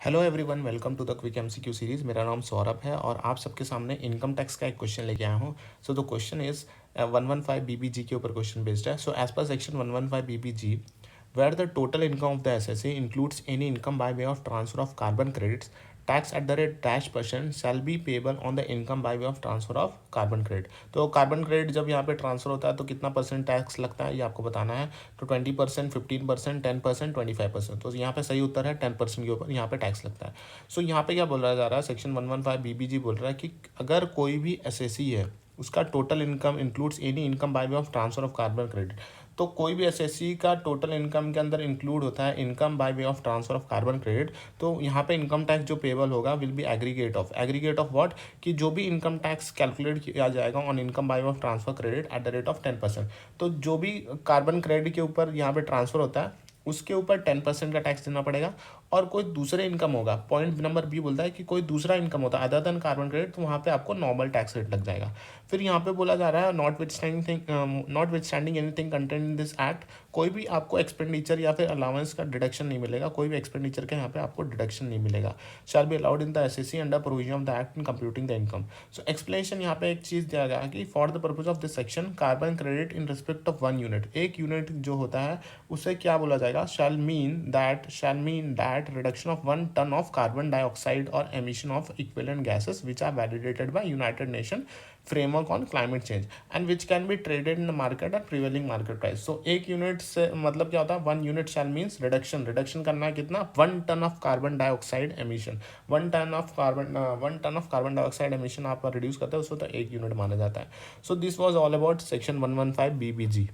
Hello everyone, welcome to the quick MCQ series. मेरा नाम सौरभ है और आप सबके सामने इनकम टैक्स का एक क्वेश्चन लेके आया हूँ। So the question is 115 BBG के ऊपर क्वेश्चन बेस्ड है। So as per section 115 BBG, where the total income of the SSA includes any income by way of transfer of carbon credits, tax at the rate dash % shall be payable on the income by way of transfer of carbon credit। तो carbon credit जब यहाँ पे transfer होता है तो कितना percent tax लगता है ये आपको बताना है। तो 20%, 15%, 10%, 25%। तो यहाँ पे सही उत्तर है 10% के ऊपर यहाँ पे टैक्स लगता है। सो यहाँ पे क्या बोला जा रहा है, सेक्शन 115 बीबीजी बोल रहा है कि अगर कोई भी एसएससी है उसका total income includes any income by way of transfer of carbon credit. तो कोई भी एसएससी का टोटल इनकम के अंदर इंक्लूड होता है income by way of transfer of carbon credit. तो यहाँ पे इनकम टैक्स जो पेबल होगा will be aggregate of what, कि जो भी इनकम टैक्स कैलकुलेट किया जाएगा on income by way of transfer credit at the rate of 10%। तो जो भी कार्बन क्रेडिट के ऊपर यहाँ पे ट्रांसफर होता है उसके ऊपर 10% का टैक्स देना पड़ेगा। और कोई दूसरे इनकम होगा, पॉइंट नंबर बी बोलता है कि कोई दूसरा इनकम होता है अदर देन कार्बन क्रेडिट, तो वहाँ पे आपको नॉर्मल टैक्स रेट लग जाएगा। फिर यहाँ पे बोला जा रहा है not with standing anything content in this act, कोई भी आपको एक्सपेंडिचर या फिर अलाउंस का डिडक्शन नहीं मिलेगा, कोई भी एक्सपेंडिचर का यहाँ पे आपको डिडक्शन नहीं मिलेगा। Shall be allowed in the assessee under provision of the act in computing the income. So explanation यहाँ पे एक चीज़ दिया गया कि for the purpose of this section carbon credit in respect of 1 unit, एक यूनिट जो होता है उसे क्या बोला जाएगा, shall mean that reduction of 1 ton of carbon dioxide or emission of equivalent gases which are validated by United Nations framework on climate change and which can be traded in the market at prevailing market price। so एक unit से मतलब क्या होता है, 1 unit shall means reduction करना है कितना, 1 ton of carbon dioxide emission. 1 ton of carbon dioxide emission आप रिड्यूस करते हैं उसको तो 1 यूनिट माना जाता है। So this was all about section 115 BBG.